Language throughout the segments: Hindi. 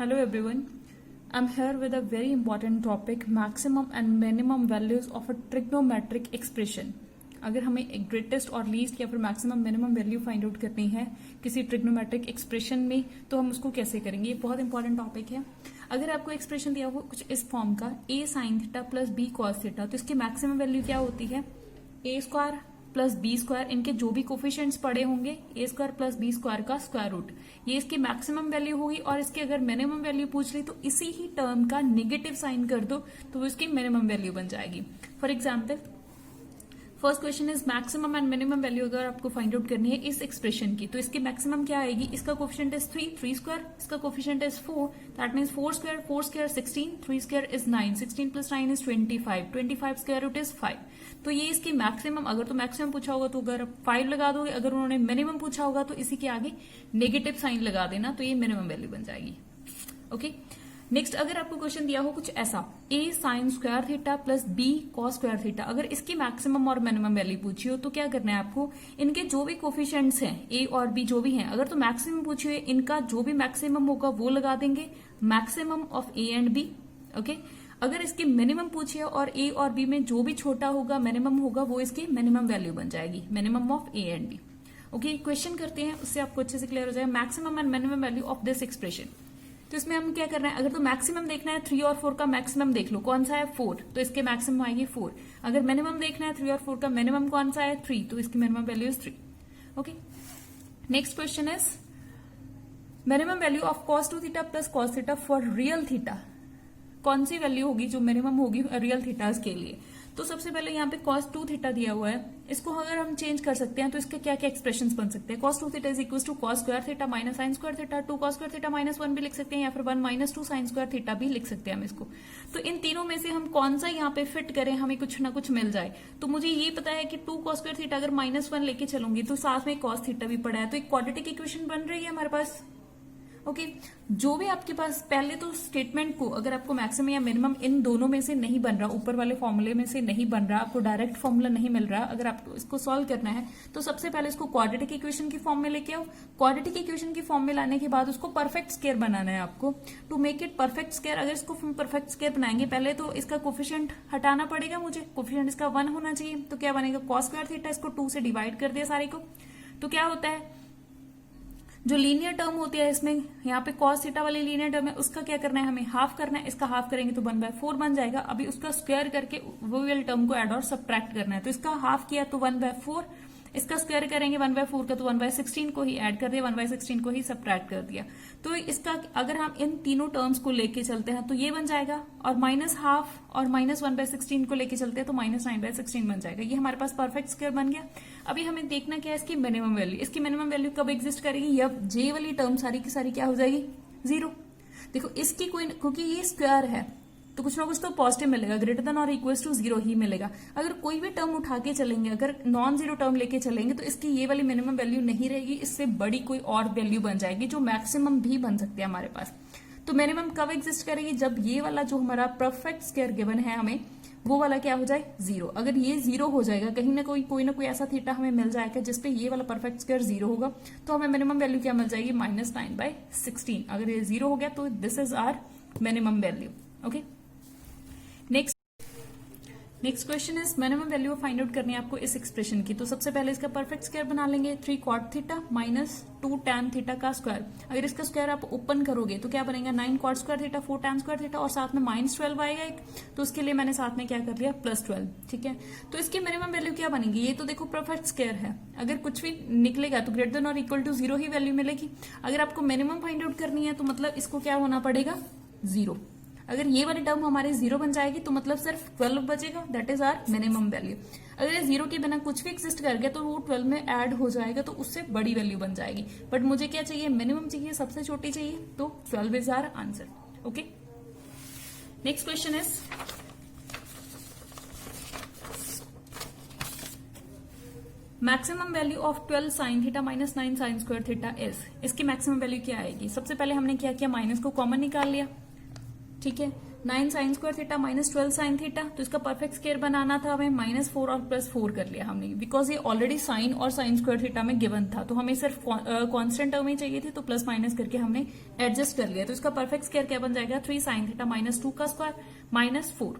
Hello everyone. I'm here with a very important topic, maximum and minimum values of a trigonometric expression. अगर हमें एक ग्रेटेस्ट और लीस्ट या फिर maximum minimum value find out करनी है किसी ट्रिग्नोमेट्रिक एक्सप्रेशन में तो हम उसको कैसे करेंगे, ये बहुत इंपॉर्टेंट टॉपिक है। अगर आपको एक्सप्रेशन दिया हो कुछ इस फॉर्म का a sin theta plus b cos theta, तो इसकी मैक्सिमम वैल्यू क्या होती है, a square plus b square, इनके जो भी कोफिशिएंट्स पड़े होंगे a square plus b square का स्क्वायर रूट, ये इसकी मैक्सिमम वैल्यू होगी। और इसकी अगर मिनिमम वैल्यू पूछ ली तो इसी ही टर्म का नेगेटिव साइन कर दो तो वो इसकी मिनिमम वैल्यू बन जाएगी। For example first question is maximum and minimum value अगर आपको फाइंड आउट करनी है इस एक्सप्रेशन की, तो इसकी मैक्सिमम क्या आएगी, इसका कोफिशिएंट इज 3 स्क्वायर, इसका coefficient is 4, that means 4 square 16, 3 square is 9, 16 plus 9 is 25 square root is 5। तो ये इसकी मैक्सिमम, अगर तो मैक्सिमम पूछा होगा तो अगर 5 लगा दोगे, अगर उन्होंने मिनिमम पूछा होगा तो इसी के आगे नेगेटिव साइन लगा देना, तो ये मिनिमम वैल्यू बन जाएगी। ओके, नेक्स्ट अगर आपको क्वेश्चन दिया हो कुछ ऐसा, a sin square theta plus b cos square theta, अगर इसकी मैक्सिमम और मिनिमम वैल्यू पूछी हो तो क्या करना है आपको, इनके जो भी कोफिशिएंट्स हैं a और b जो भी हैं, अगर तो मैक्सिमम पूछी हुई इनका जो भी मैक्सिमम होगा वो लगा देंगे, maximum of a and b। Okay, अगर इसकी मिनिमम पूछी है और a और b में जो भी छोटा होगा मिनिमम होगा वो इसकी मिनिमम वैल्यू बन जाएगी, minimum of a and b। Okay, question करते हैं, उससे आपको अच्छे से क्लियर हो जाएगा maximum and minimum value of this expression. तो इसमें हम क्या कर रहे हैं, अगर तो मैक्सिमम देखना है 3 और 4 का मैक्सिमम देख लो, कौन सा है 4, तो इसके मैक्सिमम आएगी 4। अगर मिनिमम देखना है 3 और 4 का मिनिमम कौन सा है 3, तो इसकी minimum value is 3। Okay, next question is minimum value of cos 2 theta plus cos theta for real theta, कौन सी वैल्यू होगी जो मिनिमम होगी रियल थीटास के लिए। तो सबसे पहले यहाँ पे cos 2 थीटा दिया हुआ है, इसको अगर हम चेंज कर सकते हैं तो इसके क्या क्या एक्सप्रेशंस बन सकते हैं, cos 2 theta is equal to cos square theta minus sine square theta, 2 cos square theta minus 1 भी लिख सकते हैं, या फिर 1 माइनस 2 साइन स्क्वायर थीटा भी लिख सकते हैं हम इसको। तो इन तीनों में से हम कौन सा यहाँ पे फिट करें, हमें कुछ ना कुछ मिल जाए। तो मुझे ये पता है कि 2 cos स्क्वायर थीटा अगर माइनस 1 लेके चलूंगी तो साथ में cos थीटा भी पड़ा है, तो एक क्वाड्रेटिक इक्वेशन बन रही है हमारे पास। ओके, जो भी आपके पास पहले तो स्टेटमेंट को अगर आपको मैक्सिमम या मिनिमम इन दोनों में से नहीं बन रहा, ऊपर वाले फॉर्मूले में से नहीं बन रहा, आपको डायरेक्ट फॉर्मूला नहीं मिल रहा, अगर आपको इसको सॉल्व करना है तो सबसे पहले इसको क्वाड्रेटिक इक्वेशन की फॉर्म में लेके आओ। क्वाड्रेटिक इक्वेशन की फॉर्म में लाने के बाद उसको परफेक्ट स्क्वायर बनाना है आपको। To make it perfect square, अगर इसको परफेक्ट स्क्वायर बनाएंगे पहले तो इसका कोफिशिएंट हटाना पड़ेगा मुझे, कोफिशिएंट इसका 1 होना चाहिए। तो क्या बनेगा, cos स्क्वायर थीटा, इसको 2 से डिवाइड कर दिया सारे को, तो क्या होता है जो लीनियर टर्म होती है इसमें, यहाँ पे cos थीटा वाली लीनियर टर्म है, उसका क्या करना है, हमें हाफ करना है, इसका हाफ करेंगे तो 1/4 बन जाएगा। अभी उसका स्क्वायर करके वो वाली टर्म को ऐड और सब्ट्रैक्ट करना है, तो इसका हाफ किया तो 1/4, इसका स्क्वायर करेंगे 1/4 का तो 1/16 को ही ऐड कर दिया, 1/16 को ही सब्ट्रैक्ट कर दिया। तो इसका अगर हम इन तीनों टर्म्स को लेके चलते हैं तो ये बन जाएगा, और माइनस हाफ और माइनस 1/16 को लेके चलते हैं तो माइनस 9/16 बन जाएगा। ये हमारे पास परफेक्ट स्क्वायर बन गया। अभी हमें देखना क्या है, इसकी मिनिमम वैल्यू। इसकी मिनिमम वैल्यू कब एग्जिस्ट करेगी, जब जे वाली टर्म सारी की सारी क्या हो जाएगी, 0। देखो इसकी कोई, क्योंकि ये स्क्वायर है तो कुछ ना कुछ तो पॉजिटिव मिलेगा, ग्रेटर देन और इक्वल टू 0 ही मिलेगा। अगर कोई भी टर्म उठा के चलेंगे, अगर नॉन जीरो टर्म लेके चलेंगे तो इसकी ये वाली मिनिमम वैल्यू नहीं रहेगी, इससे बड़ी कोई और वैल्यू बन जाएगी जो मैक्सिमम भी बन सकती है हमारे पास। तो मिनिमम कब एग्जिस्ट करेगी, जब ये वाला जो हमारा परफेक्ट स्क्वायर गिवन है हमें, वो वाला क्या हो जाए 0। अगर ये 0 हो जाएगा, कहीं ना कोई ऐसा थीटा हमें मिल जाएगा जिसपे ये वाला परफेक्ट स्क्वायर 0 होगा, तो हमें मिनिमम वैल्यू क्या मिल जाएगी, -9/16। अगर ये 0 हो गया तो this is our minimum value. Okay, next question is minimum value find out करनी है आपको इस एक्सप्रेशन की। तो सबसे पहले इसका परफेक्ट स्क्वायर बना लेंगे, 3 cot theta minus 2 tan theta का स्क्वायर। अगर इसका स्क्वायर आप ओपन करोगे तो क्या बनेगा, 9 cot square theta 4 tan square theta, और साथ में -12 आएगा एक, तो उसके लिए मैंने साथ में क्या कर लिया, +12। ठीक है, तो इसकी मिनिमम वैल्यू क्या बनेगी, ये तो देखो परफेक्ट स्क्वायर है, अगर कुछ भी निकलेगा तो ग्रेटर देन और इक्वल टू 0 ही वैल्यू मिलेगी। अगर आपको मिनिमम फाइंड आउट करनी है तो मतलब इसको क्या होना पड़ेगा, 0। अगर ये वाली टर्म हमारे 0 बन जाएगी तो मतलब सिर्फ 12 बचेगा, that is our minimum value. अगर ये 0 के बिना कुछ भी एक्सिस्ट कर गया तो वो 12 में ऐड हो जाएगा, तो उससे बड़ी वैल्यू बन जाएगी। बट मुझे क्या चाहिए, मिनिमम चाहिए, सबसे छोटी चाहिए, तो 12 is our answer. Okay, next question is maximum value of 12 sin theta minus 9 sin square theta is. इसकी मैक्सिमम वैल्यू क्या आएगी, सबसे पहले हमने क्या किया, माइनस को कॉमन निकाल लिया। ठीक है, 9 sign square theta minus 12 sine theta, तो इसका परफेक्ट स्क्वायर बनाना था हमें, -4 और +4 कर लिया हमने, बिकॉज ये ऑलरेडी साइन और साइन स्क्वायर थीटा में गिवन था, तो हमें सिर्फ कांस्टेंट टर्म ही चाहिए थी, तो प्लस माइनस करके हमने एडजस्ट कर लिया। तो इसका परफेक्ट स्क्वायर क्या बन जाएगा, 3 साइन थीटा -2 का स्क्वायर -4।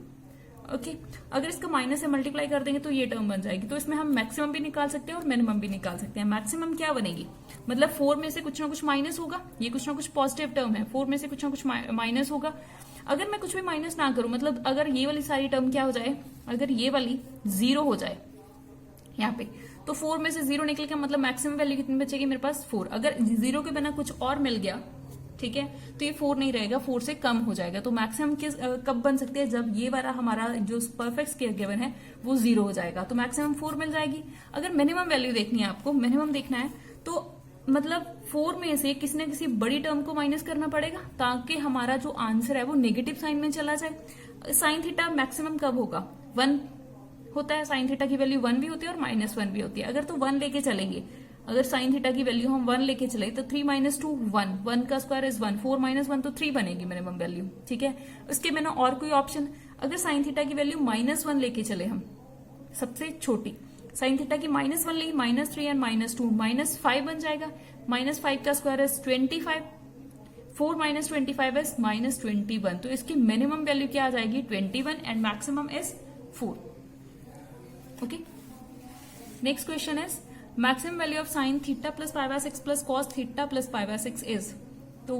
ओके, अगर इसका माइनस से मल्टीप्लाई कर देंगे तो ये टर्म बन जाएगी। तो इसमें हम मैक्सिमम भी निकाल सकते हैं और मिनिमम भी निकाल सकते हैं। मैक्सिमम क्या बनेगी, मतलब 4 में से कुछ ना कुछ माइनस होगा, ये कुछ ना कुछ पॉजिटिव टर्म है, 4 में से कुछ ना कुछ माइनस होगा। अगर मैं कुछ भी माइनस ना करूं, मतलब अगर ये वाली सारी टर्म क्या हो जाए, अगर ये वाली 0 हो जाए यहाँ पे, तो 4 में से 0 निकल के मतलब मैक्सिमम वैल्यू कितनी बचेगी मेरे पास 4। अगर 0 के बिना कुछ और मिल गया, ठीक है, तो ये 4 नहीं रहेगा, 4 से कम हो जाएगा। तो मैक्सिमम कब बन सकते हैं, जब ये वाला हमारा जो परफेक्ट स्क्वायर गिवन है वो 0 हो जाएगा, तो मैक्सिमम 4 मिल जाएगी। अगर मिनिमम वैल्यू देखनी है आपको, मिनिमम देखना है, तो मतलब 4 में से किसी न किसी बड़ी टर्म को माइनस करना पड़ेगा ताकि हमारा जो आंसर है वो नेगेटिव साइन में चला जाए। साइन थीटा मैक्सिमम कब होगा, 1 होता है, साइन थीटा की वैल्यू 1 भी होती है और -1 भी होती है। अगर तो 1 लेके चलेंगे, अगर साइन थीटा की वैल्यू हम 1 लेके चले तो 3 - 2 1, 1 का स्क्वायर इज 1, 4 - 1 तो 3 बनेगी मिनिमम वैल्यू, ठीक है। उसके बिना और कोई ऑप्शन, अगर साइन थीटा की वैल्यू -1 लेके चले हम, सबसे छोटी साइन थीटा की -1 ली, -3 एंड -2 -5 बन जाएगा, -5 का स्क्वायर इज 25, 4 - 25 इज -21, तो इसकी मिनिमम वैल्यू क्या आ जाएगी 21 and maximum is 4। Okay, next question is maximum value of sine theta plus π/6 plus cos theta plus π/6 is, तो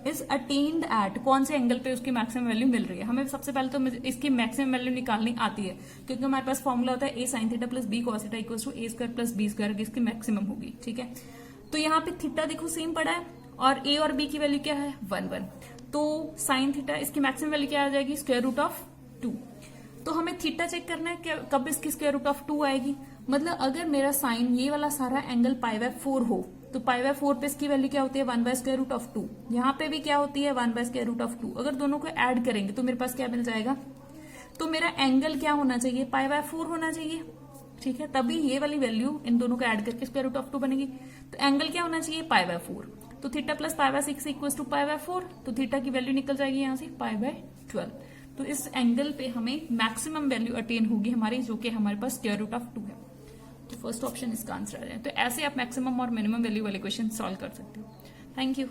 इज अटेन्ड एट, कौन से एंगल पे उसकी मैक्सिमम वैल्यू मिल रही है। हमें सबसे पहले तो इसकी मैक्सिमम वैल्यू निकालनी आती है, क्योंकि हमारे पास फॉर्मूला होता है a sin theta plus b cos theta equals to a² plus b², इसकी मैक्सिमम होगी, ठीक है। तो यहाँ पे थीटा देखो सेम पड़ा है और a और b की वैल्यू क्या है 1 1, तो साइन थीटा इसकी मैक्सिमम वैल्यू क्या आ जाएगी √2। तो हमें थीटा चेक करना है कि कब इसकी √2 आएगी, मतलब अगर मेरा साइन ये वाला सारा एंगल π/4 हो तो π/4 पे इसकी वैल्यू क्या होती है 1/√2, यहाँ पे भी क्या होती है 1/√2। अगर दोनों को ऐड करेंगे तो मेरे पास क्या मिल जाएगा, तो मेरा एंगल क्या होना चाहिए π/4 होना चाहिए, ठीक है, तभी ये वाली वैल्यू इन दोनों को ऐड करके √2 बनेगी। तो एंगल क्या होना चाहिए π/4, तो थीटा प्लस π/6 इक्वल्स टू π/4, तो थीटा की वैल्यू निकल जाएगी यहाँ से π/12। तो इस एंगल पे हमें मैक्सिमम वैल्यू अटेन होगी हमारी, जो कि हमारे पास √2 है। तो फर्स्ट ऑप्शन इसका आंसर है। तो ऐसे आप मैक्सिमम और मिनिमम वैल्यू वाले क्वेश्चन सॉल्व कर सकते हो। Thank you.